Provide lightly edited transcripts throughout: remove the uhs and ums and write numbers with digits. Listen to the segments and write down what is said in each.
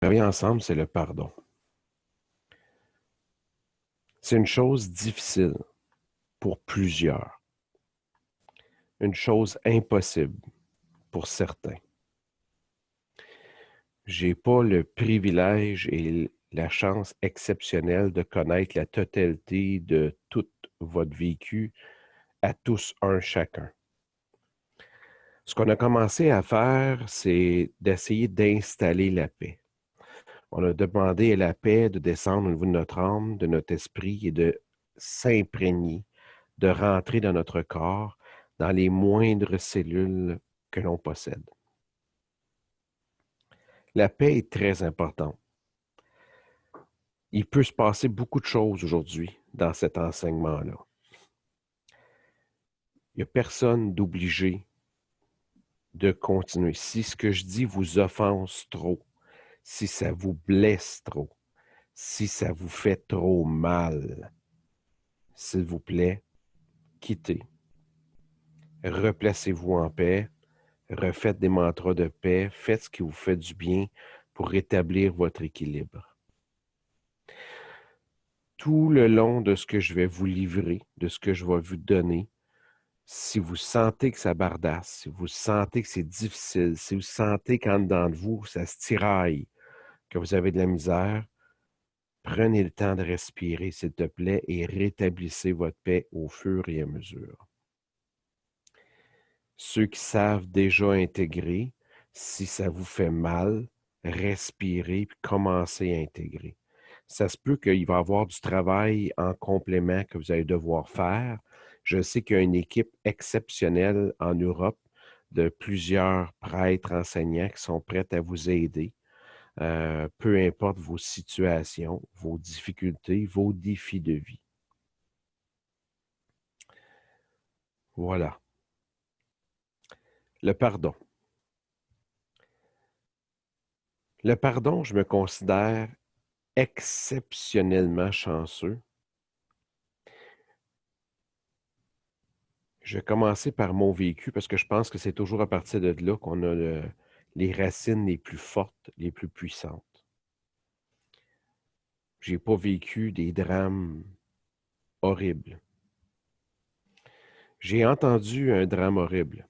Travailler ensemble, c'est le pardon. C'est une chose difficile pour plusieurs, une chose impossible pour certains. J'ai pas le privilège et la chance exceptionnelle de connaître la totalité de tout votre vécu à tous un chacun. Ce qu'on a commencé à faire, c'est d'essayer d'installer la paix. On a demandé à la paix de descendre au niveau de notre âme, de notre esprit et de s'imprégner, de rentrer dans notre corps, dans les moindres cellules que l'on possède. La paix est très importante. Il peut se passer beaucoup de choses aujourd'hui dans cet enseignement-là. Il n'y a personne d'obligé de continuer. Si ce que je dis vous offense trop, si ça vous blesse trop, si ça vous fait trop mal, s'il vous plaît, quittez. Replacez-vous en paix, refaites des mantras de paix, faites ce qui vous fait du bien pour rétablir votre équilibre. Tout le long de ce que je vais vous livrer, de ce que je vais vous donner, si vous sentez que ça bardasse, si vous sentez que c'est difficile, si vous sentez qu'en dedans de vous, ça se tiraille, que vous avez de la misère, prenez le temps de respirer, s'il te plaît, et rétablissez votre paix au fur et à mesure. Ceux qui savent déjà intégrer, si ça vous fait mal, respirez puis commencez à intégrer. Ça se peut qu'il va y avoir du travail en complément que vous allez devoir faire. Je sais qu'il y a une équipe exceptionnelle en Europe de plusieurs prêtres enseignants qui sont prêts à vous aider, peu importe vos situations, vos difficultés, vos défis de vie. Voilà. Le pardon. Le pardon, je me considère exceptionnellement chanceux. Je vais commencer par mon vécu parce que je pense que c'est toujours à partir de là qu'on a les racines les plus fortes, les plus puissantes. J'ai pas vécu des drames horribles. J'ai entendu un drame horrible.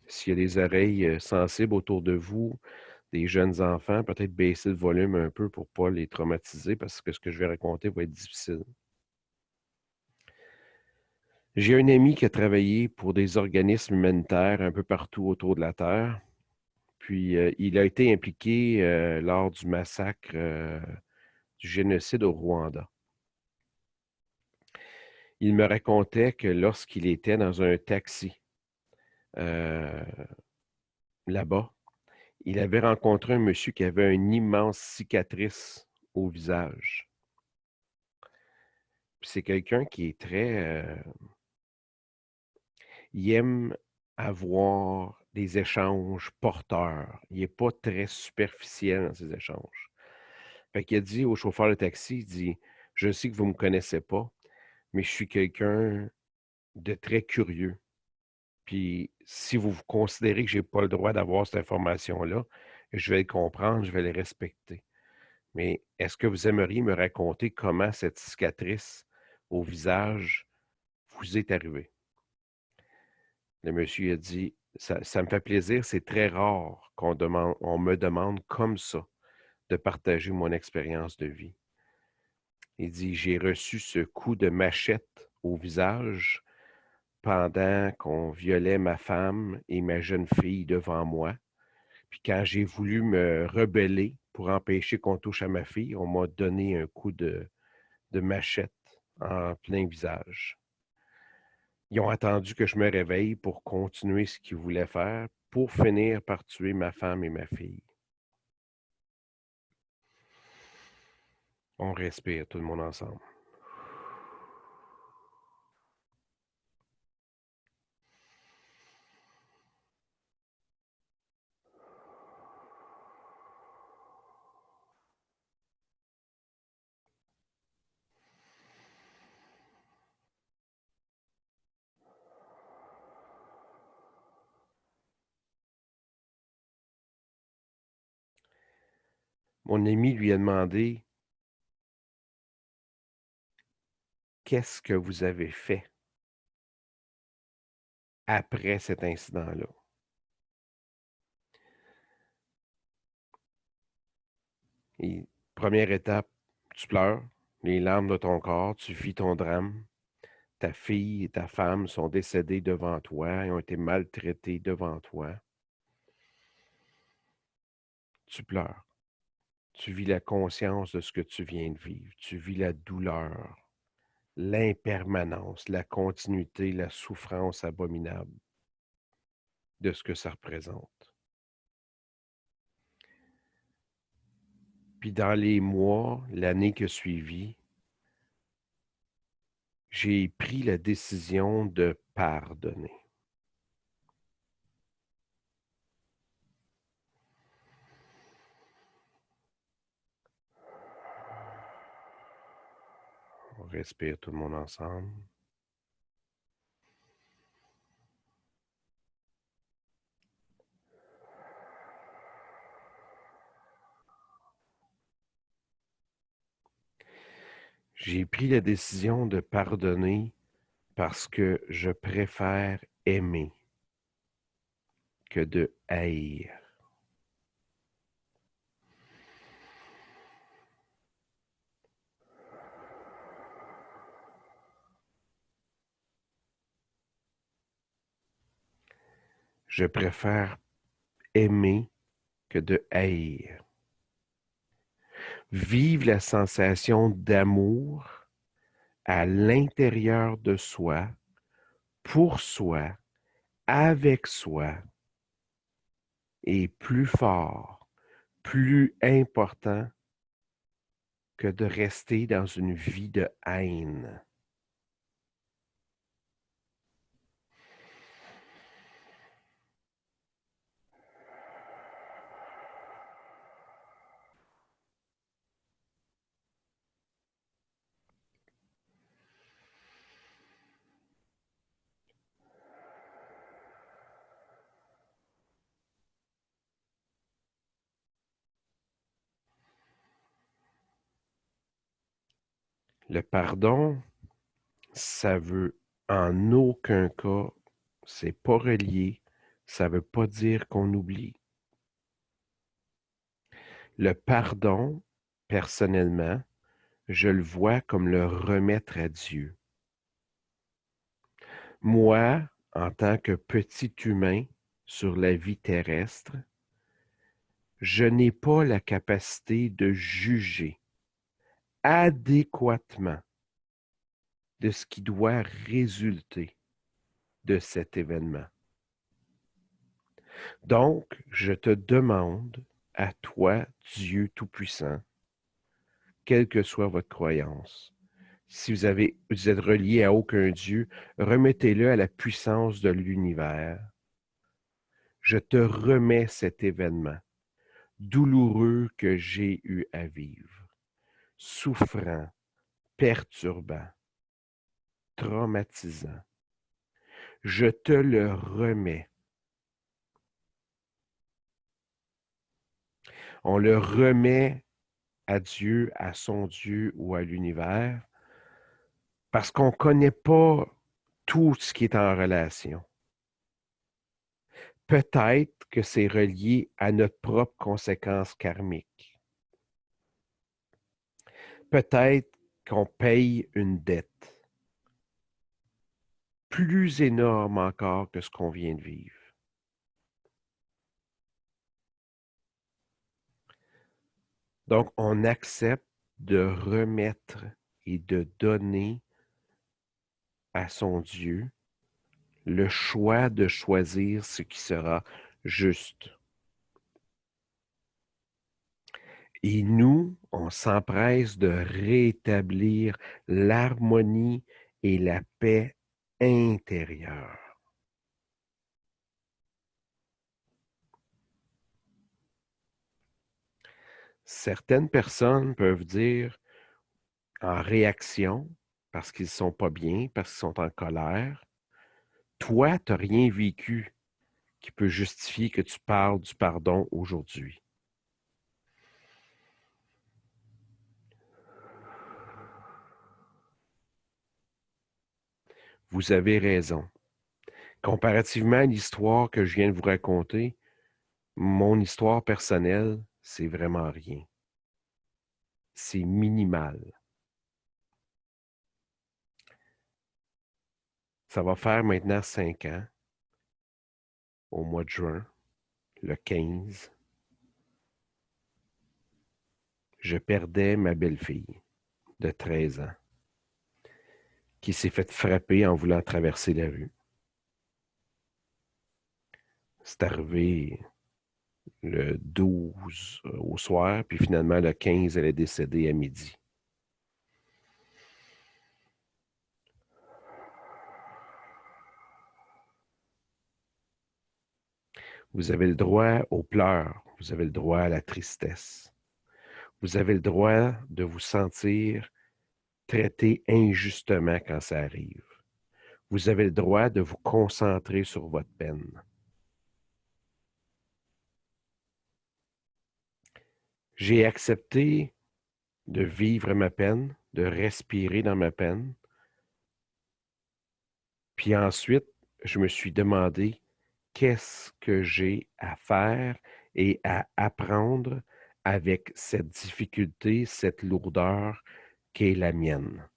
S'il y a des oreilles sensibles autour de vous, des jeunes enfants, peut-être baisser le volume un peu pour ne pas les traumatiser parce que ce que je vais raconter va être difficile. J'ai un ami qui a travaillé pour des organismes humanitaires un peu partout autour de la Terre. Puis, il a été impliqué lors du massacre, du génocide au Rwanda. Il me racontait que lorsqu'il était dans un taxi euh, là-bas, il avait rencontré un monsieur qui avait une immense cicatrice au visage. Puis c'est quelqu'un qui est très... il aime avoir des échanges porteurs. Il n'est pas très superficiel dans ses échanges. Fait qu'il a dit au chauffeur de taxi, il dit, je sais que vous ne me connaissez pas, mais je suis quelqu'un de très curieux. Puis si vous considérez que je n'ai pas le droit d'avoir cette information-là, je vais le comprendre, je vais le respecter. Mais est-ce que vous aimeriez me raconter comment cette cicatrice au visage vous est arrivée? Le monsieur a dit, ça me fait plaisir, c'est très rare on me demande comme ça de partager mon expérience de vie. Il dit, j'ai reçu ce coup de machette au visage pendant qu'on violait ma femme et ma jeune fille devant moi. Puis quand j'ai voulu me rebeller pour empêcher qu'on touche à ma fille, on m'a donné un coup de machette en plein visage. Ils ont attendu que je me réveille pour continuer ce qu'ils voulaient faire, pour finir par tuer ma femme et ma fille. On respire tout le monde ensemble. Mon ami lui a demandé: «Qu'est-ce que vous avez fait après cet incident-là?» Et première étape, tu pleures, les larmes de ton corps, tu vis ton drame. Ta fille et ta femme sont décédées devant toi et ont été maltraitées devant toi. Tu pleures. Tu vis la conscience de ce que tu viens de vivre. Tu vis la douleur, l'impermanence, la continuité, la souffrance abominable de ce que ça représente. Puis dans les mois, l'année qui a suivi, j'ai pris la décision de pardonner. On respire tout le monde ensemble. J'ai pris la décision de pardonner parce que je préfère aimer que de haïr. Je préfère aimer que de haïr. Vivre la sensation d'amour à l'intérieur de soi, pour soi, avec soi, est plus fort, plus important que de rester dans une vie de haine. Le pardon, ça veut en aucun cas, c'est pas relié, ça veut pas dire qu'on oublie. Le pardon, personnellement, je le vois comme le remettre à Dieu. Moi, en tant que petit humain sur la vie terrestre, je n'ai pas la capacité de juger adéquatement de ce qui doit résulter de cet événement. Donc, je te demande à toi, Dieu Tout-Puissant, quelle que soit votre croyance, si vous êtes relié à aucun Dieu, remettez-le à la puissance de l'univers. Je te remets cet événement douloureux que j'ai eu à vivre, souffrant, perturbant, traumatisant. Je te le remets. On le remet à Dieu, à son Dieu ou à l'univers, parce qu'on ne connaît pas tout ce qui est en relation. Peut-être que c'est relié à notre propre conséquence karmique. Peut-être qu'on paye une dette plus énorme encore que ce qu'on vient de vivre. Donc, on accepte de remettre et de donner à son Dieu le choix de choisir ce qui sera juste. Et nous, on s'empresse de rétablir l'harmonie et la paix intérieure. Certaines personnes peuvent dire en réaction, parce qu'ils ne sont pas bien, parce qu'ils sont en colère, toi, tu n'as rien vécu qui peut justifier que tu parles du pardon aujourd'hui. Vous avez raison. Comparativement à l'histoire que je viens de vous raconter, mon histoire personnelle, c'est vraiment rien. C'est minimal. Ça va faire maintenant 5 ans, au mois de juin, le 15, je perdais ma belle-fille de 13 ans, qui s'est fait frapper en voulant traverser la rue. C'est arrivé le 12 au soir, puis finalement le 15, elle est décédée à midi. Vous avez le droit aux pleurs, vous avez le droit à la tristesse. Vous avez le droit de vous sentir traité injustement quand ça arrive. Vous avez le droit de vous concentrer sur votre peine. J'ai accepté de vivre ma peine, de respirer dans ma peine. Puis ensuite, je me suis demandé qu'est-ce que j'ai à faire et à apprendre avec cette difficulté, cette lourdeur qui est la mienne.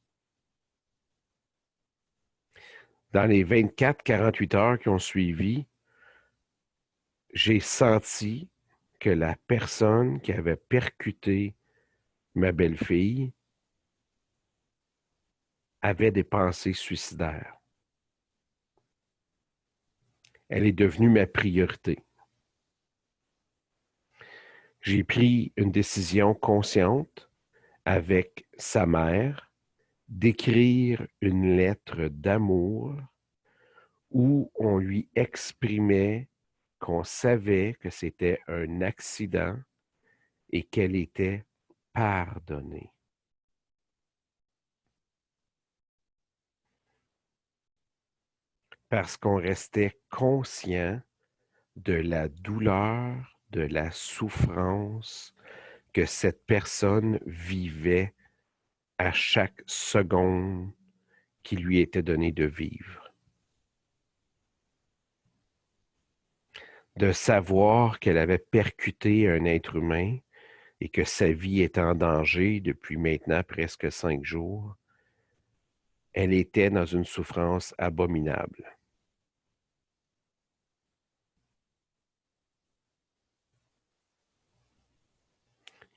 Dans les 24-48 heures qui ont suivi, j'ai senti que la personne qui avait percuté ma belle-fille avait des pensées suicidaires. Elle est devenue ma priorité. J'ai pris une décision consciente avec sa mère d'écrire une lettre d'amour où on lui exprimait qu'on savait que c'était un accident et qu'elle était pardonnée. Parce qu'on restait conscient de la douleur, de la souffrance que cette personne vivait à chaque seconde qui lui était donnée de vivre. De savoir qu'elle avait percuté un être humain et que sa vie est en danger depuis maintenant presque 5 jours, elle était dans une souffrance abominable.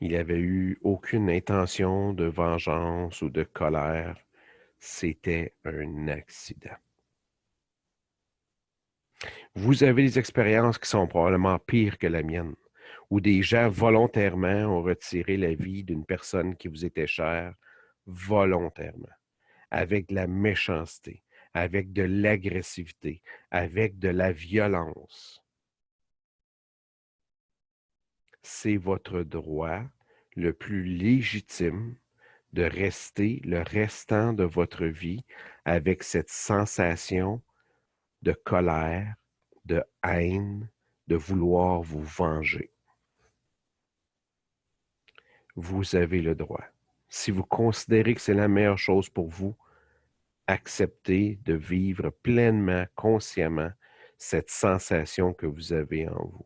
Il n'avait eu aucune intention de vengeance ou de colère. C'était un accident. Vous avez des expériences qui sont probablement pires que la mienne, où des gens volontairement ont retiré la vie d'une personne qui vous était chère, volontairement, avec de la méchanceté, avec de l'agressivité, avec de la violence. C'est votre droit le plus légitime de rester le restant de votre vie avec cette sensation de colère, de haine, de vouloir vous venger. Vous avez le droit. Si vous considérez que c'est la meilleure chose pour vous, acceptez de vivre pleinement, consciemment, cette sensation que vous avez en vous.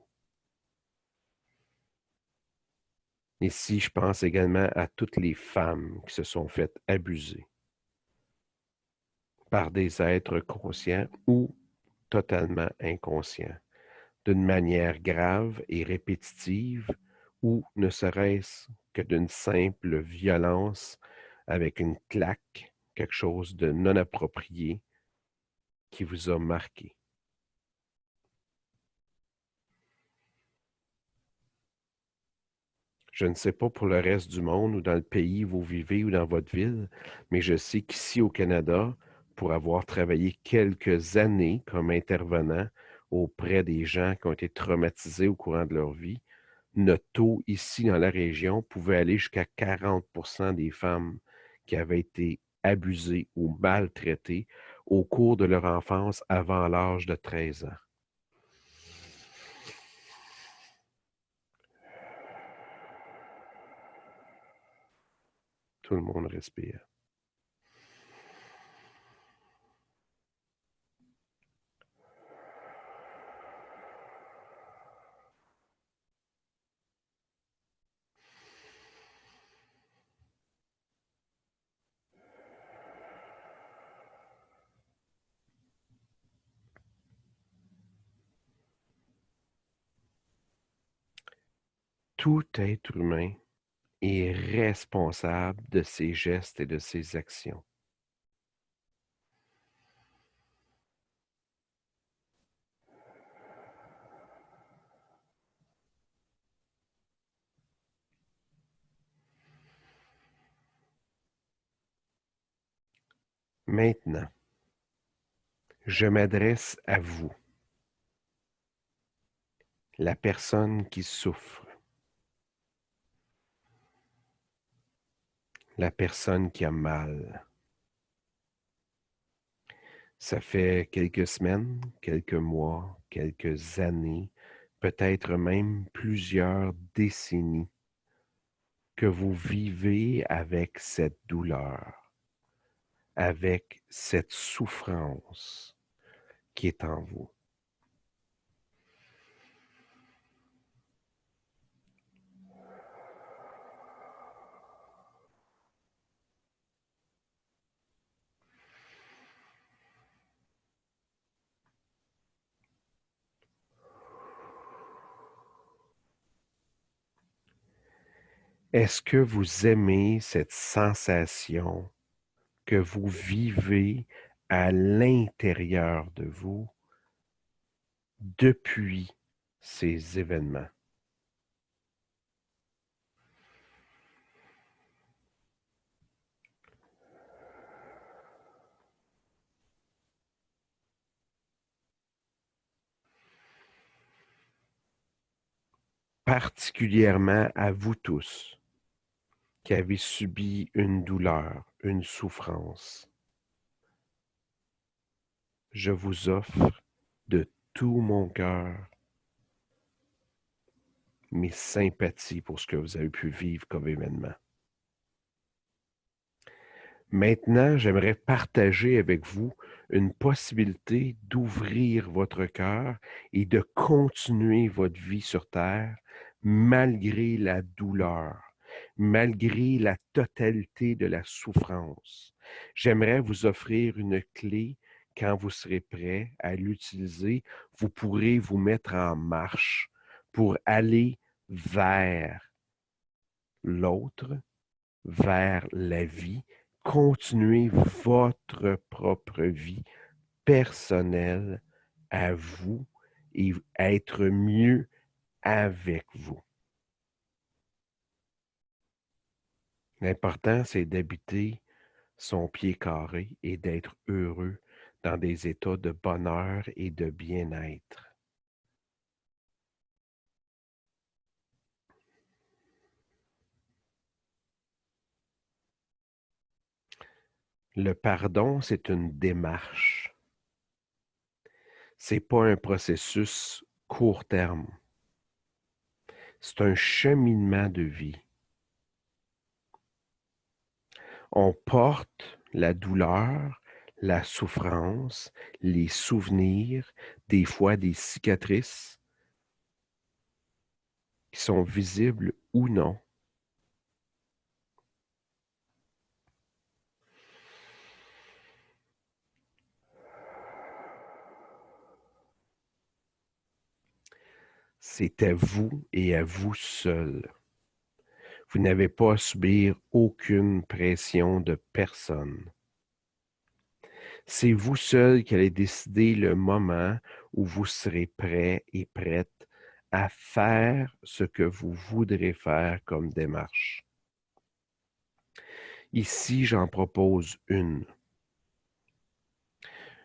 Ici, je pense également à toutes les femmes qui se sont faites abuser par des êtres conscients ou totalement inconscients, d'une manière grave et répétitive, ou ne serait-ce que d'une simple violence avec une claque, quelque chose de non approprié qui vous a marqué. Je ne sais pas pour le reste du monde ou dans le pays où vous vivez ou dans votre ville, mais je sais qu'ici au Canada, pour avoir travaillé quelques années comme intervenant auprès des gens qui ont été traumatisés au courant de leur vie, notre taux ici dans la région pouvait aller jusqu'à 40% des femmes qui avaient été abusées ou maltraitées au cours de leur enfance avant l'âge de 13 ans. Tout le monde respire. Tout être humain est responsable de ses gestes et de ses actions. Maintenant, je m'adresse à vous, la personne qui souffre, la personne qui a mal. Ça fait quelques semaines, quelques mois, quelques années, peut-être même plusieurs décennies que vous vivez avec cette douleur, avec cette souffrance qui est en vous. Est-ce que vous aimez cette sensation que vous vivez à l'intérieur de vous depuis ces événements? Particulièrement à vous tous qui avez subi une douleur, une souffrance. Je vous offre de tout mon cœur mes sympathies pour ce que vous avez pu vivre comme événement. Maintenant, j'aimerais partager avec vous une possibilité d'ouvrir votre cœur et de continuer votre vie sur Terre malgré la douleur, malgré la totalité de la souffrance. J'aimerais vous offrir une clé. Quand vous serez prêt à l'utiliser, vous pourrez vous mettre en marche pour aller vers l'autre, vers la vie, continuer votre propre vie personnelle à vous et être mieux avec vous. L'important, c'est d'habiter son pied carré et d'être heureux dans des états de bonheur et de bien-être. Le pardon, c'est une démarche. C'est pas un processus court terme. C'est un cheminement de vie. On porte la douleur, la souffrance, les souvenirs, des fois des cicatrices qui sont visibles ou non. C'est à vous et à vous seul. Vous n'avez pas à subir aucune pression de personne. C'est vous seul qui allez décider le moment où vous serez prêt et prête à faire ce que vous voudrez faire comme démarche. Ici, j'en propose une.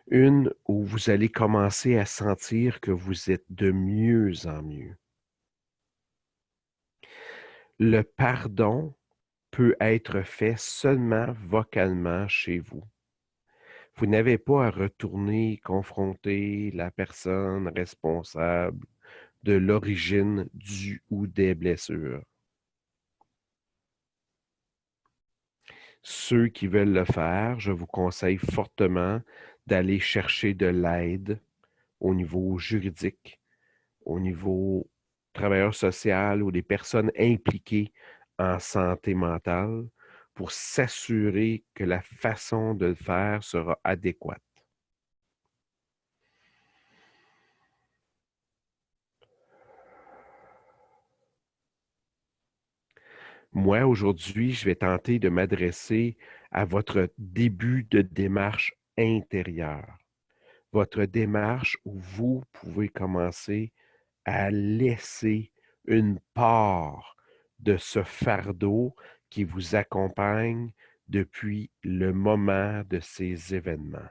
Une où vous allez commencer à sentir que vous êtes de mieux en mieux. Le pardon peut être fait seulement vocalement chez vous. Vous n'avez pas à retourner confronter la personne responsable de l'origine du ou des blessures. Ceux qui veulent le faire, je vous conseille fortement d'aller chercher de l'aide au niveau juridique, au niveau travailleur social ou des personnes impliquées en santé mentale pour s'assurer que la façon de le faire sera adéquate. Moi, aujourd'hui, je vais tenter de m'adresser à votre début de démarche intérieure. Votre démarche où vous pouvez commencer à laisser une part de ce fardeau qui vous accompagne depuis le moment de ces événements.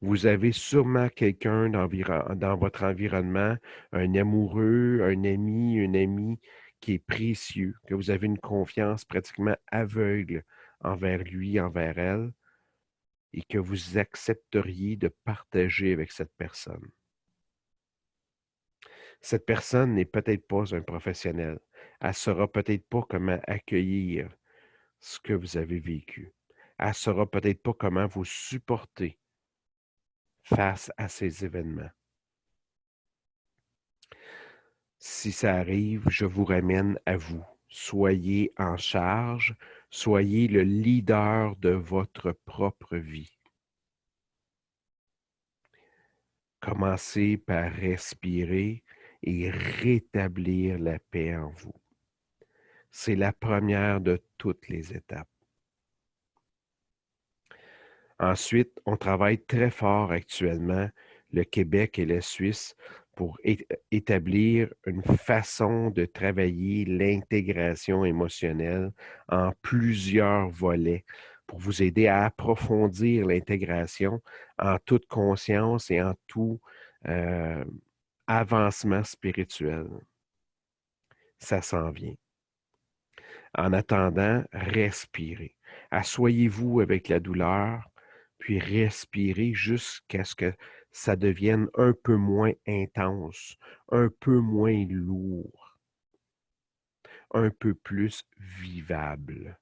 Vous avez sûrement quelqu'un dans votre environnement, un amoureux, un ami, une amie qui est précieux, que vous avez une confiance pratiquement aveugle envers lui, envers elle, et que vous accepteriez de partager avec cette personne. Cette personne n'est peut-être pas un professionnel. Elle ne saura peut-être pas comment accueillir ce que vous avez vécu. Elle ne saura peut-être pas comment vous supporter face à ces événements. Si ça arrive, je vous ramène à vous. Soyez en charge, soyez le leader de votre propre vie. Commencez par respirer et rétablir la paix en vous. C'est la première de toutes les étapes. Ensuite, on travaille très fort actuellement, le Québec et la Suisse, pour établir une façon de travailler l'intégration émotionnelle en plusieurs volets pour vous aider à approfondir l'intégration en toute conscience et en tout euh, avancement spirituel. Ça s'en vient. En attendant, respirez. Assoyez-vous avec la douleur, puis respirez jusqu'à ce que ça devienne un peu moins intense, un peu moins lourd, un peu plus vivable.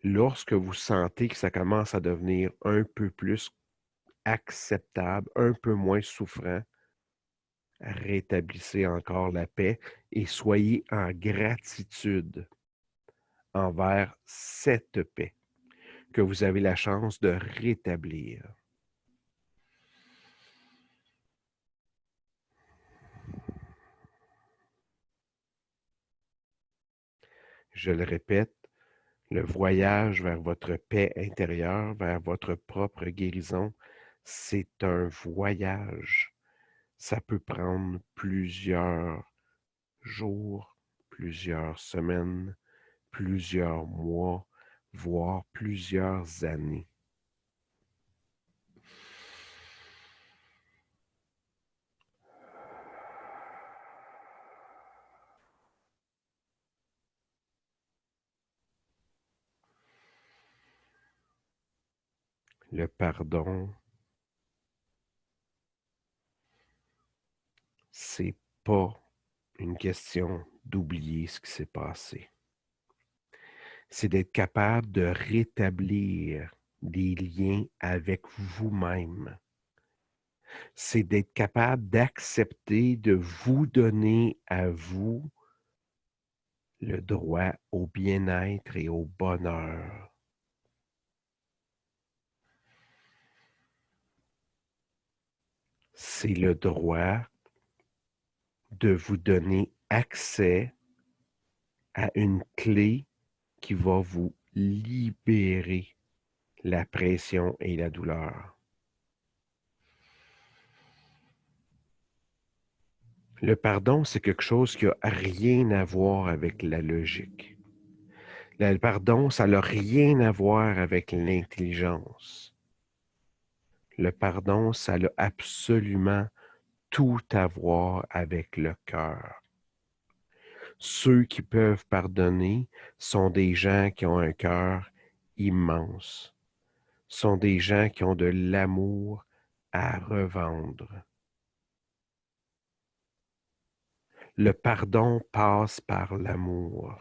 Lorsque vous sentez que ça commence à devenir un peu plus acceptable, un peu moins souffrant, rétablissez encore la paix et soyez en gratitude envers cette paix que vous avez la chance de rétablir. Je le répète, le voyage vers votre paix intérieure, vers votre propre guérison, c'est un voyage. Ça peut prendre plusieurs jours, plusieurs semaines, plusieurs mois, voire plusieurs années. Le pardon, c'est pas une question d'oublier ce qui s'est passé. C'est d'être capable de rétablir des liens avec vous-même. C'est d'être capable d'accepter de vous donner à vous le droit au bien-être et au bonheur. C'est le droit de vous donner accès à une clé qui va vous libérer la pression et la douleur. Le pardon, c'est quelque chose qui n'a rien à voir avec la logique. Le pardon, ça n'a rien à voir avec l'intelligence. Le pardon, ça a absolument tout à voir avec le cœur. Ceux qui peuvent pardonner sont des gens qui ont un cœur immense, sont des gens qui ont de l'amour à revendre. Le pardon passe par l'amour.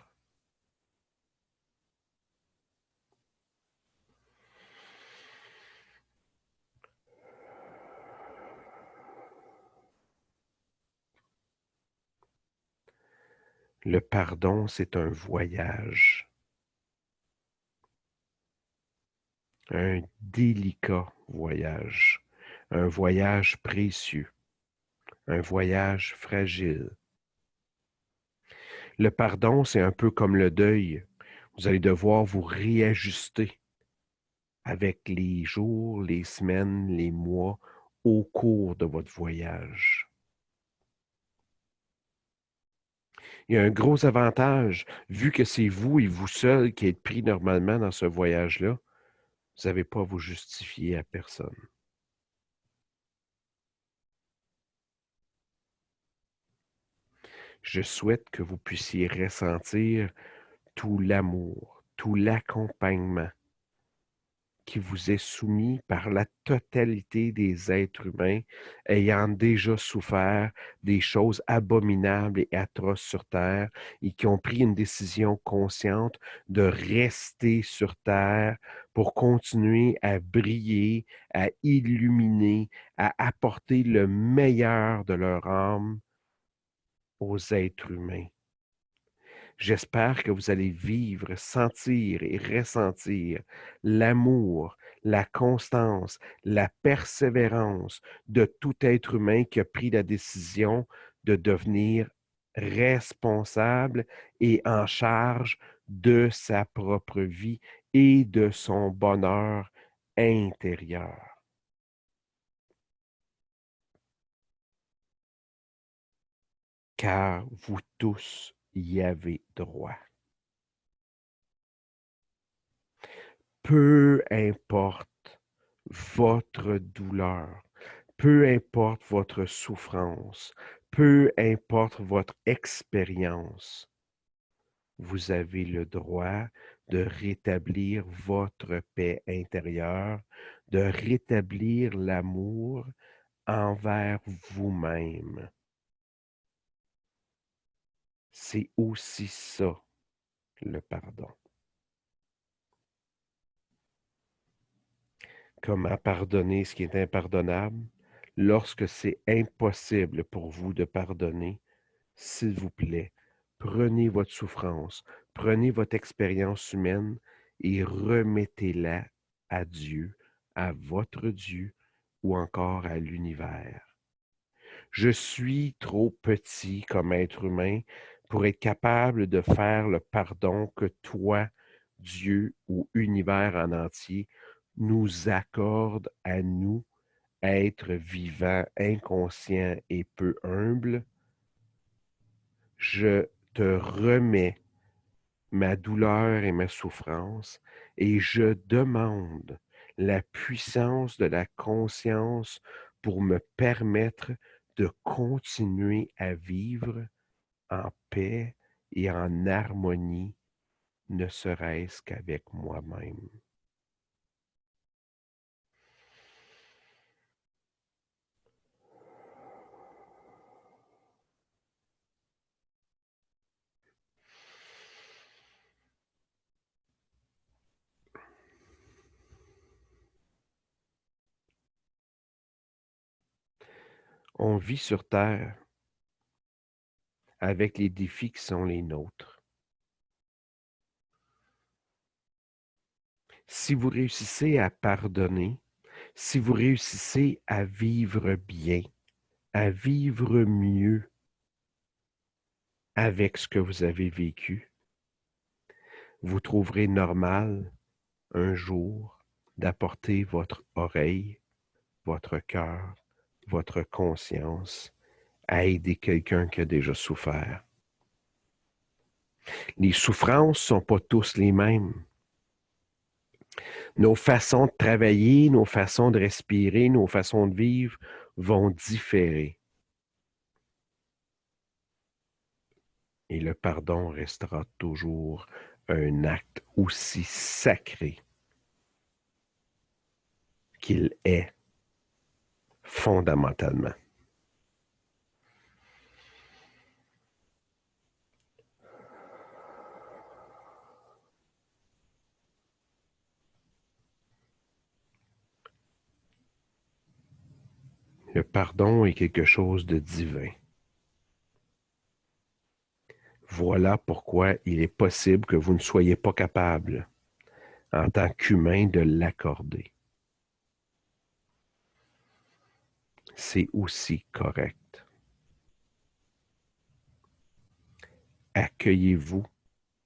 Le pardon, c'est un voyage. un délicat voyage, un voyage précieux, un voyage fragile. Le pardon, c'est un peu comme le deuil. Vous allez devoir vous réajuster avec les jours, les semaines, les mois au cours de votre voyage. Il y a un gros avantage, vu que c'est vous et vous seul qui êtes pris normalement dans ce voyage-là, vous n'avez pas à vous justifier à personne. Je souhaite que vous puissiez ressentir tout l'amour, tout l'accompagnement qui vous est soumis par la totalité des êtres humains ayant déjà souffert des choses abominables et atroces sur Terre et qui ont pris une décision consciente de rester sur Terre pour continuer à briller, à illuminer, à apporter le meilleur de leur âme aux êtres humains. J'espère que vous allez vivre, sentir et ressentir l'amour, la constance, la persévérance de tout être humain qui a pris la décision de devenir responsable et en charge de sa propre vie et de son bonheur intérieur. Car vous tous y avez droit. Peu importe votre douleur, peu importe votre souffrance, peu importe votre expérience, vous avez le droit de rétablir votre paix intérieure, de rétablir l'amour envers vous-même. C'est aussi ça, le pardon. Comment pardonner ce qui est impardonnable? Lorsque c'est impossible pour vous de pardonner, s'il vous plaît, prenez votre souffrance, prenez votre expérience humaine et remettez-la à Dieu, à votre Dieu ou encore à l'univers. Je suis trop petit comme être humain pour être capable de faire le pardon que toi, Dieu ou univers en entier, nous accorde à nous, êtres vivants, inconscients et peu humbles. Je te remets ma douleur et ma souffrance et je demande la puissance de la conscience pour me permettre de continuer à vivre en paix et en harmonie, ne serait-ce qu'avec moi-même. On vit sur Terre avec les défis qui sont les nôtres. Si vous réussissez à pardonner, si vous réussissez à vivre bien, à vivre mieux avec ce que vous avez vécu, vous trouverez normal un jour d'apporter votre oreille, votre cœur, votre conscience à aider quelqu'un qui a déjà souffert. Les souffrances ne sont pas tous les mêmes. Nos façons de travailler, nos façons de respirer, nos façons de vivre vont différer. Et le pardon restera toujours un acte aussi sacré qu'il est fondamentalement. Le pardon est quelque chose de divin. Voilà pourquoi il est possible que vous ne soyez pas capable, en tant qu'humain de l'accorder. C'est aussi correct. Accueillez-vous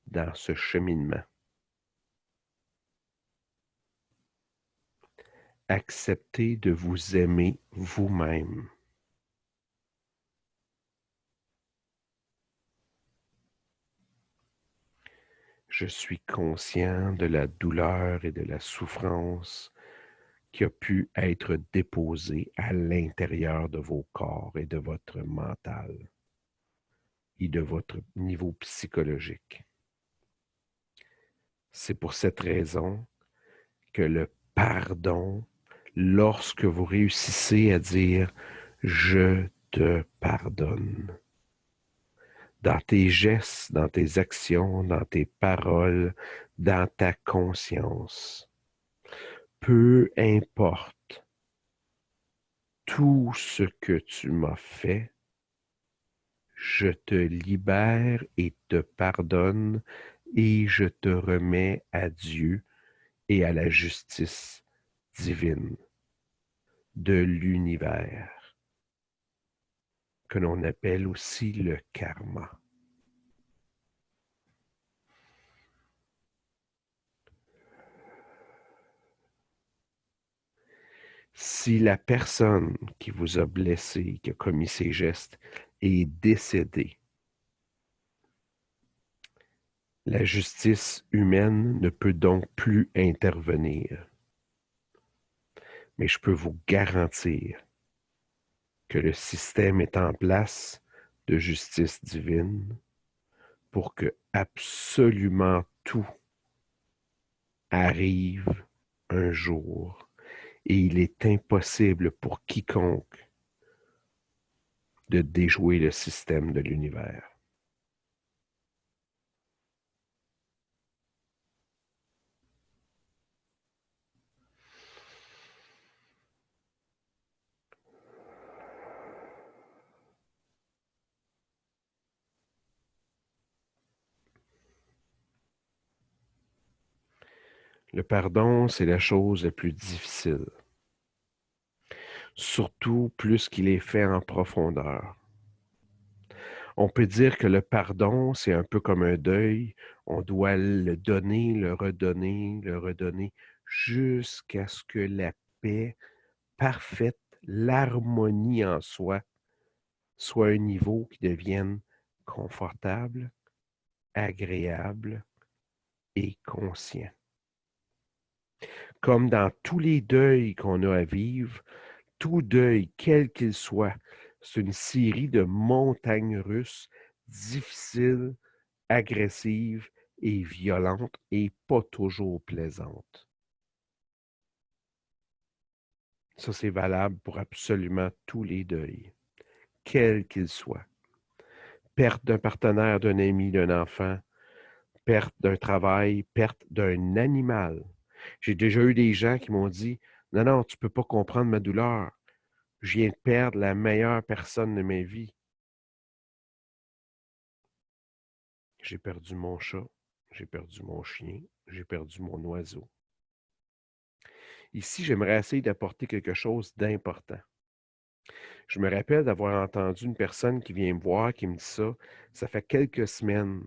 dans ce cheminement. Acceptez de vous aimer vous-même. Je suis conscient de la douleur et de la souffrance qui a pu être déposée à l'intérieur de vos corps et de votre mental et de votre niveau psychologique. C'est pour cette raison que le pardon, lorsque vous réussissez à dire « je te pardonne », dans tes gestes, dans tes actions, dans tes paroles, dans ta conscience, peu importe tout ce que tu m'as fait, je te libère et te pardonne et je te remets à Dieu et à la justice divine de l'univers, que l'on appelle aussi le karma. Si la personne qui vous a blessé, qui a commis ces gestes, est décédée, la justice humaine ne peut donc plus intervenir. Mais je peux vous garantir que le système est en place de justice divine pour que absolument tout arrive un jour. Et il est impossible pour quiconque de déjouer le système de l'univers. Le pardon, c'est la chose la plus difficile, surtout plus qu'il est fait en profondeur. On peut dire que le pardon, c'est un peu comme un deuil. On doit le donner, le redonner, jusqu'à ce que la paix parfaite, l'harmonie en soi, soit un niveau qui devienne confortable, agréable et conscient. Comme dans tous les deuils qu'on a à vivre, tout deuil, quel qu'il soit, c'est une série de montagnes russes difficiles, agressives et violentes et pas toujours plaisantes. Ça, c'est valable pour absolument tous les deuils, quels qu'ils soient. Perte d'un partenaire, d'un ami, d'un enfant, perte d'un travail, perte d'un animal. J'ai déjà eu des gens qui m'ont dit « Non, non, tu ne peux pas comprendre ma douleur. Je viens de perdre la meilleure personne de ma vie. » J'ai perdu mon chat, j'ai perdu mon chien, j'ai perdu mon oiseau. Ici, j'aimerais essayer d'apporter quelque chose d'important. Je me rappelle d'avoir entendu une personne qui vient me voir, qui me dit ça. Ça fait quelques semaines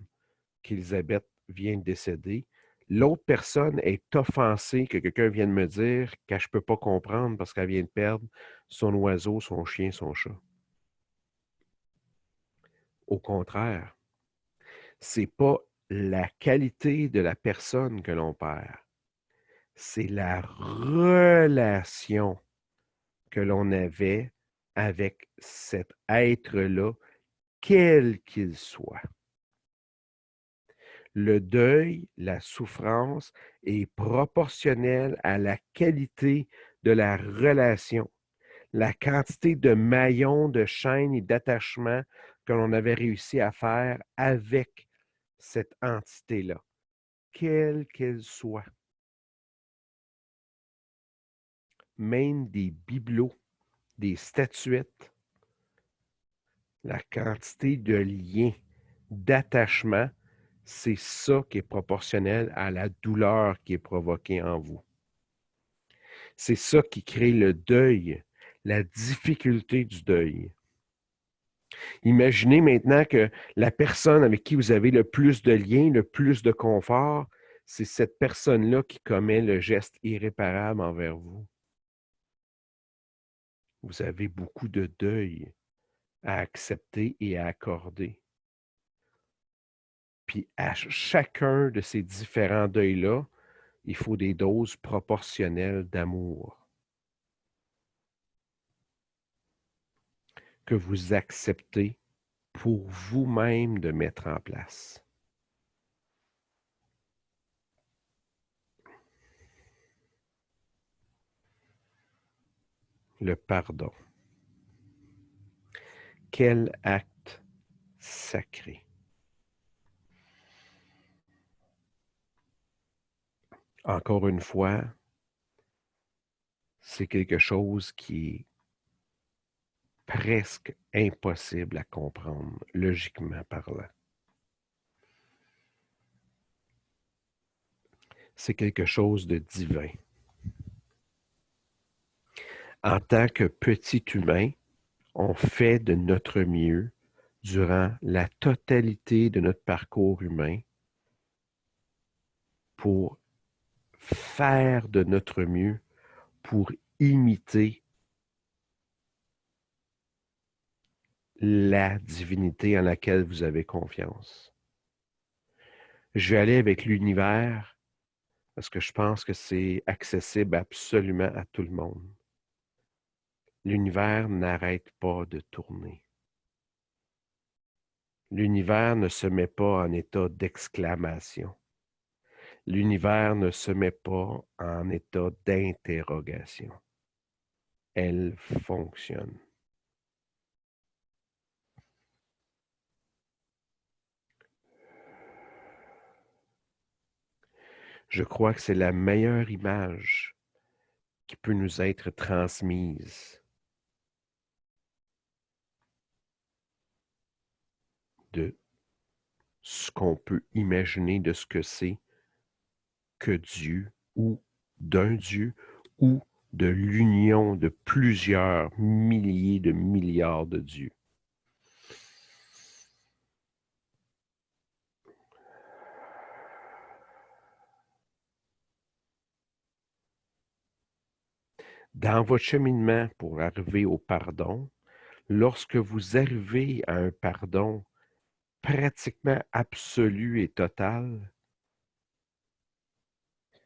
qu'Élisabeth vient de décéder. L'autre personne est offensée que quelqu'un vienne me dire qu'elle ne peut pas comprendre parce qu'elle vient de perdre son oiseau, son chien, son chat. Au contraire, c'est pas la qualité de la personne que l'on perd, c'est la relation que l'on avait avec cet être-là, quel qu'il soit. Le deuil, la souffrance est proportionnelle à la qualité de la relation, la quantité de maillons, de chaînes et d'attachements que l'on avait réussi à faire avec cette entité-là, quelle qu'elle soit. Même des bibelots, des statuettes, la quantité de liens, d'attachements, c'est ça qui est proportionnel à la douleur qui est provoquée en vous. C'est ça qui crée le deuil, la difficulté du deuil. Imaginez maintenant que la personne avec qui vous avez le plus de liens, le plus de confort, c'est cette personne-là qui commet le geste irréparable envers vous. Vous avez beaucoup de deuil à accepter et à accorder. Puis à chacun de ces différents deuils-là, il faut des doses proportionnelles d'amour que vous acceptez pour vous-même de mettre en place. Le pardon. Quel acte sacré. Encore une fois, c'est quelque chose qui est presque impossible à comprendre, logiquement parlant. C'est quelque chose de divin. En tant que petit humain, on fait de notre mieux durant la totalité de notre parcours humain pour faire de notre mieux pour imiter la divinité en laquelle vous avez confiance. Je vais aller avec l'univers parce que je pense que c'est accessible absolument à tout le monde. L'univers n'arrête pas de tourner. L'univers ne se met pas en état d'exclamation. L'univers ne se met pas en état d'interrogation. Elle fonctionne. Je crois que c'est la meilleure image qui peut nous être transmise de ce qu'on peut imaginer de ce que c'est que Dieu ou d'un Dieu ou de l'union de plusieurs milliers de milliards de dieux. Dans votre cheminement pour arriver au pardon, lorsque vous arrivez à un pardon pratiquement absolu et total,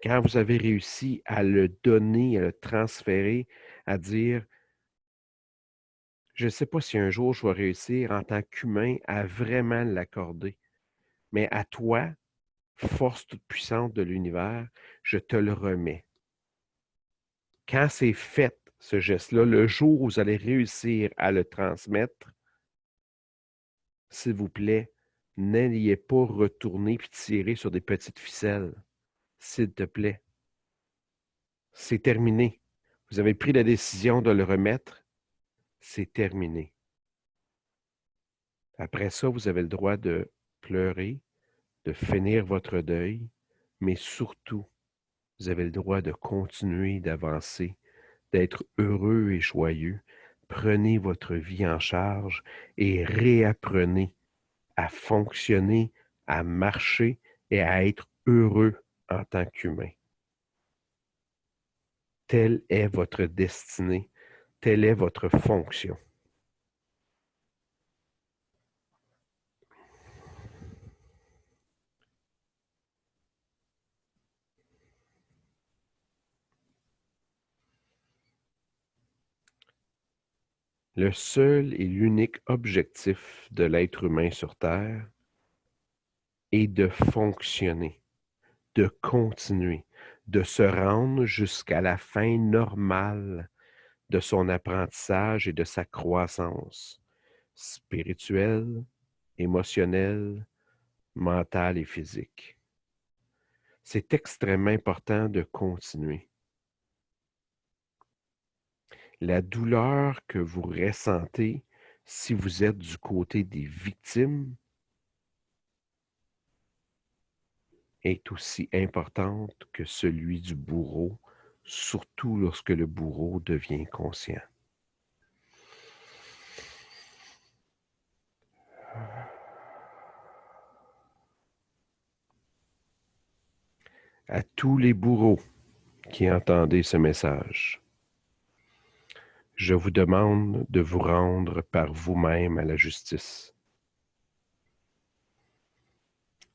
quand vous avez réussi à le donner, à le transférer, à dire, je ne sais pas si un jour je vais réussir en tant qu'humain à vraiment l'accorder, mais à toi, force toute puissante de l'univers, je te le remets. Quand c'est fait, ce geste-là, le jour où vous allez réussir à le transmettre, s'il vous plaît, n'ayez pas retourner puis tirer sur des petites ficelles. S'il te plaît. C'est terminé. Vous avez pris la décision de le remettre. C'est terminé. Après ça, vous avez le droit de pleurer, de finir votre deuil, mais surtout, vous avez le droit de continuer d'avancer, d'être heureux et joyeux. Prenez votre vie en charge et réapprenez à fonctionner, à marcher et à être heureux en tant qu'humain. Telle est votre destinée, telle est votre fonction. Le seul et l'unique objectif de l'être humain sur Terre est de fonctionner, de continuer, de se rendre jusqu'à la fin normale de son apprentissage et de sa croissance spirituelle, émotionnelle, mentale et physique. C'est extrêmement important de continuer. La douleur que vous ressentez si vous êtes du côté des victimes est aussi importante que celui du bourreau, surtout lorsque le bourreau devient conscient. À tous les bourreaux qui entendez ce message, je vous demande de vous rendre par vous-même à la justice.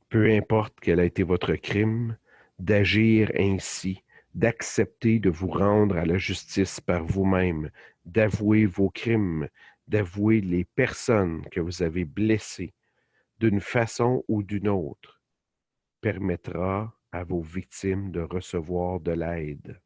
Peu importe quel a été votre crime, d'agir ainsi, d'accepter de vous rendre à la justice par vous-même, d'avouer vos crimes, d'avouer les personnes que vous avez blessées d'une façon ou d'une autre, permettra à vos victimes de recevoir de l'aide.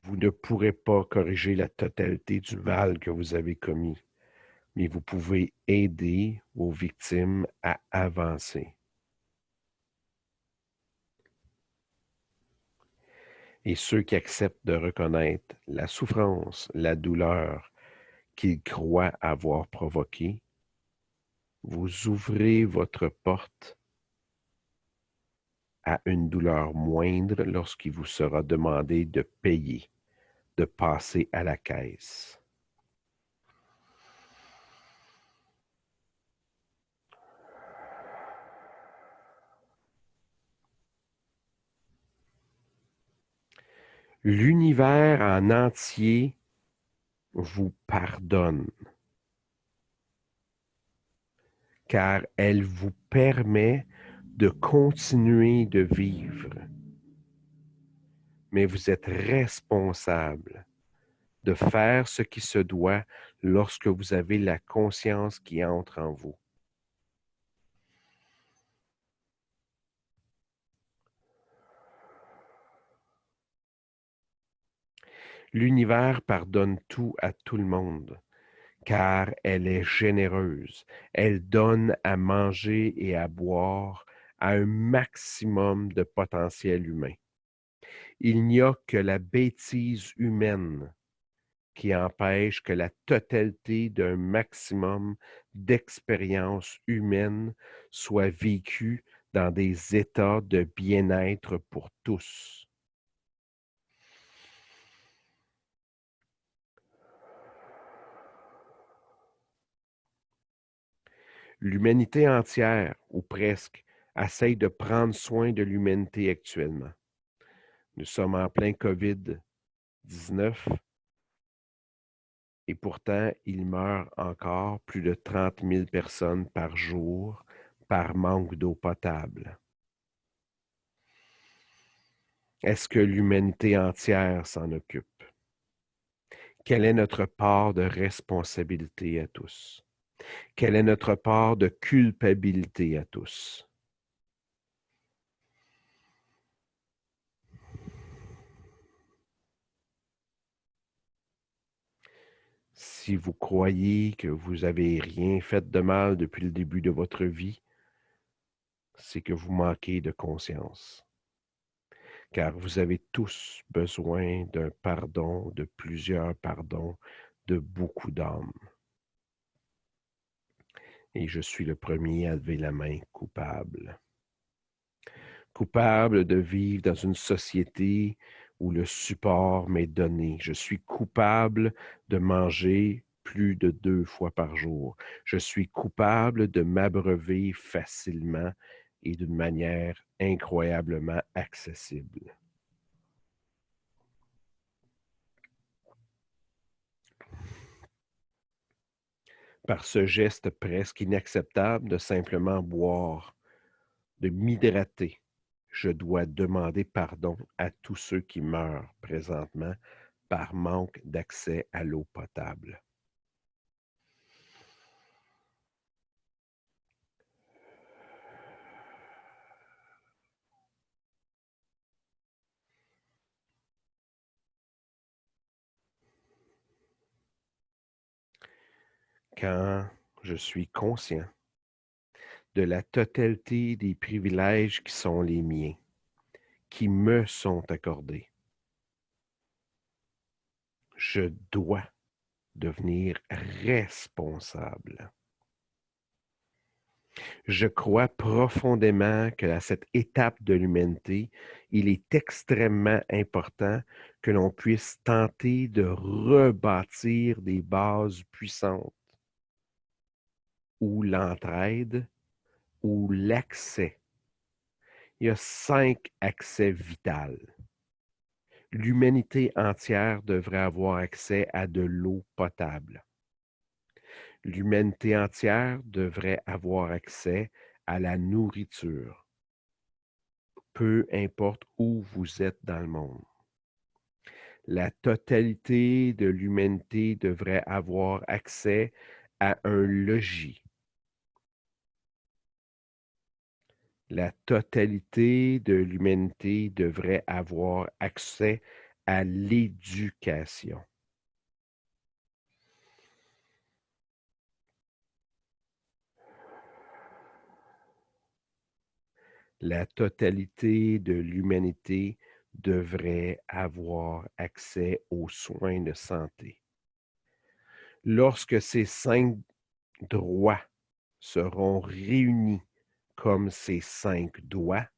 Vous ne pourrez pas corriger la totalité du mal que vous avez commis, mais vous pouvez aider vos victimes à avancer. Et ceux qui acceptent de reconnaître la souffrance, la douleur qu'ils croient avoir provoquée, vous ouvrez votre porte à une douleur moindre lorsqu'il vous sera demandé de payer, de passer à la caisse. L'univers en entier vous pardonne, car elle vous permet de continuer de vivre. Mais vous êtes responsable de faire ce qui se doit lorsque vous avez la conscience qui entre en vous. L'univers pardonne tout à tout le monde, car elle est généreuse. Elle donne à manger et à boire à un maximum de potentiel humain. Il n'y a que la bêtise humaine qui empêche que la totalité d'un maximum d'expériences humaines soit vécue dans des états de bien-être pour tous. L'humanité entière, ou presque, essaye de prendre soin de l'humanité actuellement. Nous sommes en plein COVID-19 et pourtant, il meurt encore plus de 30 000 personnes par jour par manque d'eau potable. Est-ce que l'humanité entière s'en occupe? Quelle est notre part de responsabilité à tous? Quelle est notre part de culpabilité à tous? Si vous croyez que vous n'avez rien fait de mal depuis le début de votre vie, c'est que vous manquez de conscience. Car vous avez tous besoin d'un pardon, de plusieurs pardons, de beaucoup d'âmes. Et je suis le premier à lever la main coupable. Coupable de vivre dans une société où le support m'est donné. Je suis coupable de manger plus de 2 fois par jour. Je suis coupable de m'abreuver facilement et d'une manière incroyablement accessible. Par ce geste presque inacceptable de simplement boire, de m'hydrater, je dois demander pardon à tous ceux qui meurent présentement par manque d'accès à l'eau potable. Quand je suis conscient de la totalité des privilèges qui sont les miens, qui me sont accordés, Je dois devenir responsable. Je crois profondément que à cette étape de l'humanité, il est extrêmement important que l'on puisse tenter de rebâtir des bases puissantes où l'entraide, où l'accès. Il y a 5 accès vitaux. L'humanité entière devrait avoir accès à de l'eau potable. L'humanité entière devrait avoir accès à la nourriture, peu importe où vous êtes dans le monde. La totalité de l'humanité devrait avoir accès à un logis. La totalité de l'humanité devrait avoir accès à l'éducation. La totalité de l'humanité devrait avoir accès aux soins de santé. Lorsque ces 5 droits seront réunis comme ces 5 doigts,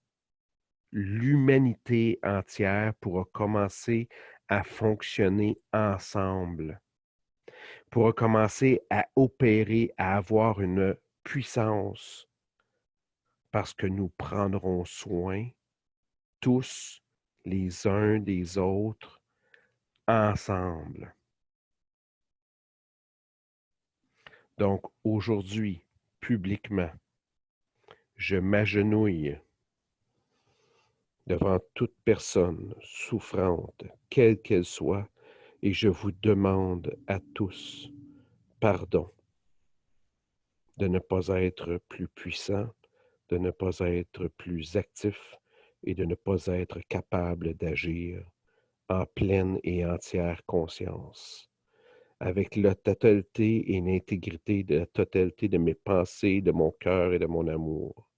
l'humanité entière pourra commencer à fonctionner ensemble, pourra commencer à opérer, à avoir une puissance, parce que nous prendrons soin tous les uns des autres ensemble. Donc aujourd'hui, publiquement, je m'agenouille devant toute personne souffrante, quelle qu'elle soit, et je vous demande à tous pardon de ne pas être plus puissant, de ne pas être plus actif et de ne pas être capable d'agir en pleine et entière conscience, avec la totalité et l'intégrité de la totalité de mes pensées, de mon cœur et de mon amour,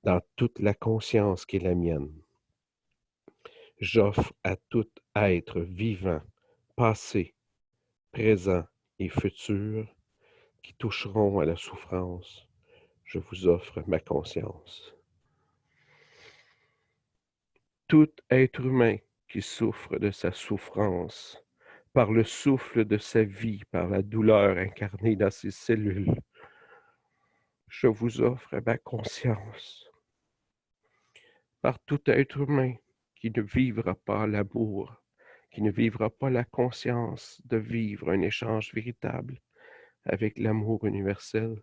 dans toute la conscience qui est la mienne. J'offre à tout être vivant, passé, présent et futur, qui toucheront à la souffrance, je vous offre ma conscience. Tout être humain qui souffre de sa souffrance, par le souffle de sa vie, par la douleur incarnée dans ses cellules, je vous offre ma conscience. Par tout être humain qui ne vivra pas l'amour, qui ne vivra pas la conscience de vivre un échange véritable avec l'amour universel,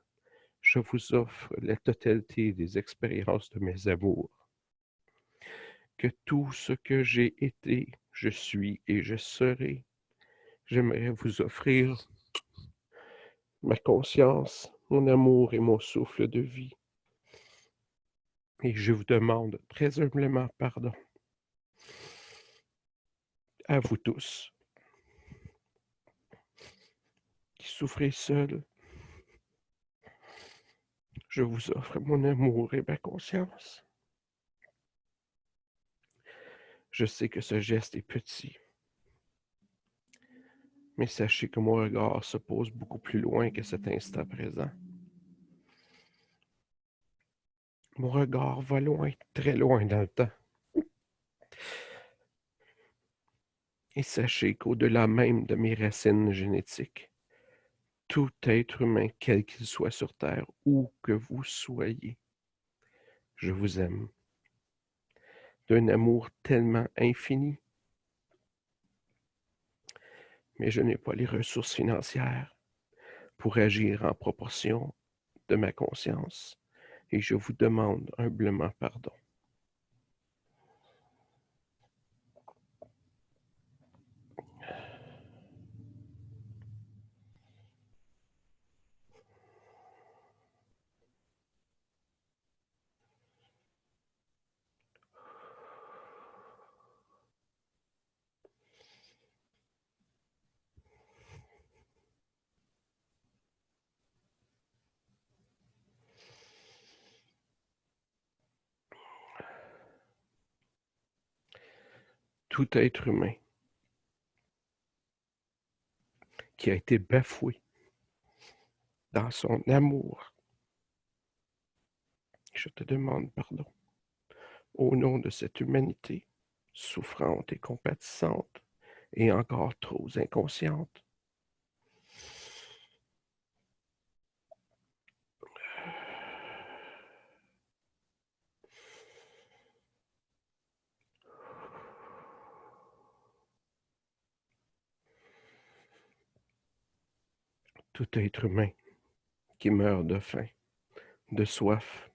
je vous offre la totalité des expériences de mes amours. Que tout ce que j'ai été, je suis et je serai, j'aimerais vous offrir ma conscience, mon amour et mon souffle de vie. Et je vous demande très humblement pardon à vous tous qui souffrez seuls. Je vous offre mon amour et ma conscience. Je sais que ce geste est petit, mais sachez que mon regard se pose beaucoup plus loin que cet instant présent. Mon regard va loin, très loin dans le temps. Et sachez qu'au-delà même de mes racines génétiques, tout être humain, quel qu'il soit sur Terre, où que vous soyez, je vous aime d'un amour tellement infini, mais je n'ai pas les ressources financières pour agir en proportion de ma conscience, et je vous demande humblement pardon. Tout être humain qui a été bafoué dans son amour. Je te demande pardon au nom de cette humanité souffrante et compatissante et encore trop inconsciente. Tout être humain qui meurt de faim, de soif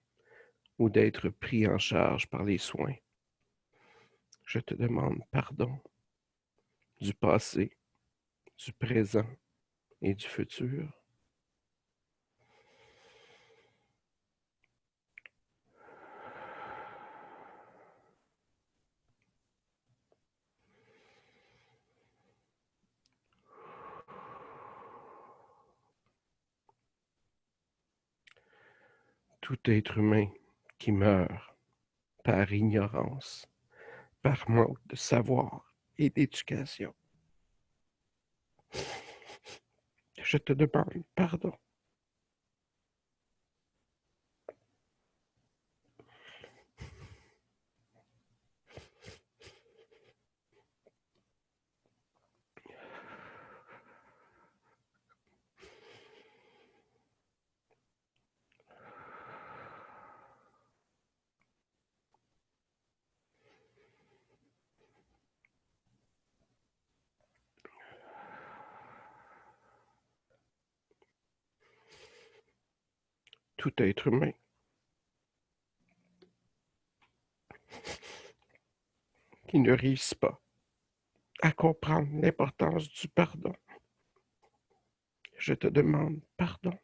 ou d'être pris en charge par les soins, je te demande pardon du passé, du présent et du futur. Tout être humain qui meurt par ignorance, par manque de savoir et d'éducation, je te demande pardon. Tout être humain qui ne réussit pas à comprendre l'importance du pardon, je te demande pardon.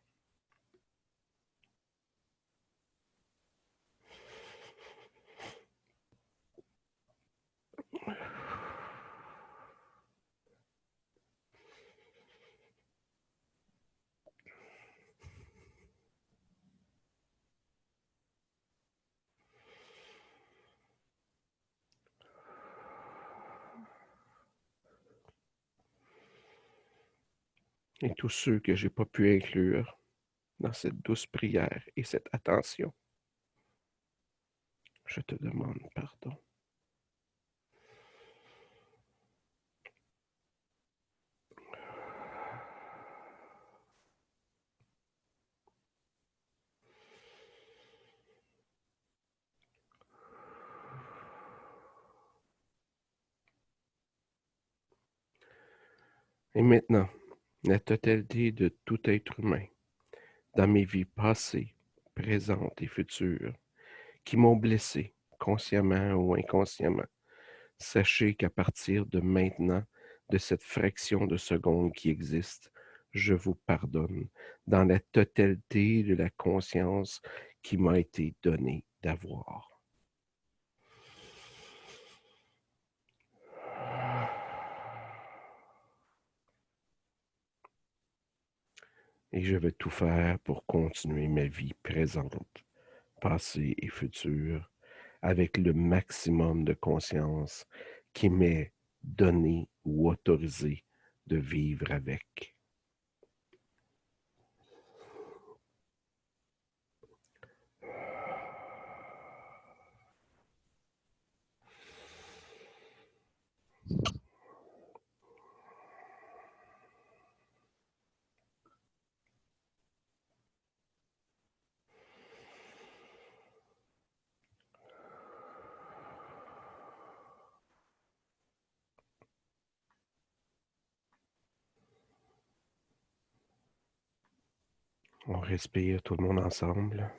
Et tous ceux que j'ai pas pu inclure dans cette douce prière et cette attention, je te demande pardon. Et maintenant, la totalité de tout être humain dans mes vies passées, présentes et futures, qui m'ont blessé, consciemment ou inconsciemment. Sachez qu'à partir de maintenant, de cette fraction de seconde qui existe, je vous pardonne dans la totalité de la conscience qui m'a été donnée d'avoir. Et je vais tout faire pour continuer ma vie présente, passée et future avec le maximum de conscience qui m'est donné ou autorisé de vivre avec. On respire tout le monde ensemble.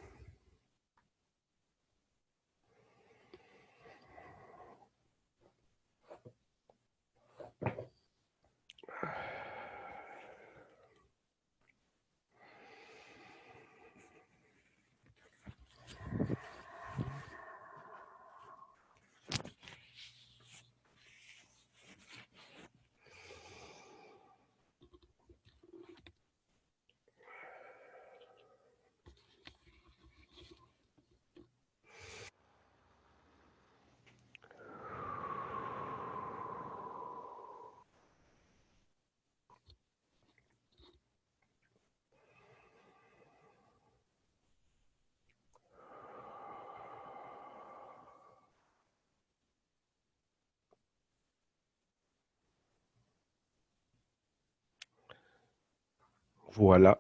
Voilà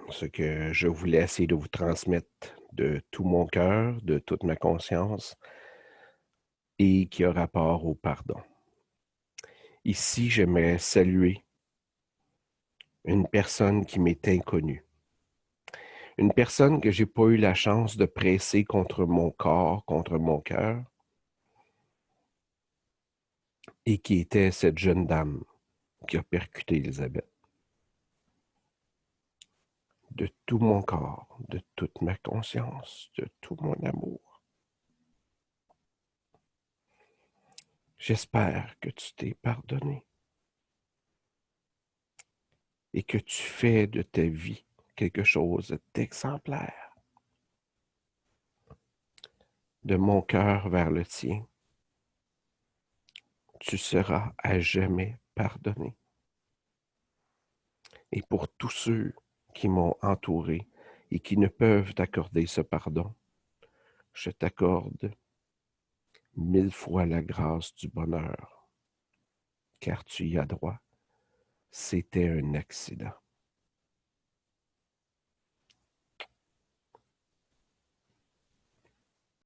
ce que je voulais essayer de vous transmettre de tout mon cœur, de toute ma conscience et qui a rapport au pardon. Ici, j'aimerais saluer une personne qui m'est inconnue. Une personne que j'ai pas eu la chance de presser contre mon corps, contre mon cœur, et qui était cette jeune dame qui a percuté Elisabeth. De tout mon corps, de toute ma conscience, de tout mon amour. J'espère que tu t'es pardonné et que tu fais de ta vie quelque chose d'exemplaire. De mon cœur vers le tien, tu seras à jamais pardonné. Et pour tous ceux qui m'ont entouré et qui ne peuvent t'accorder ce pardon, je t'accorde 1000 fois la grâce du bonheur, car tu y as droit. C'était un accident.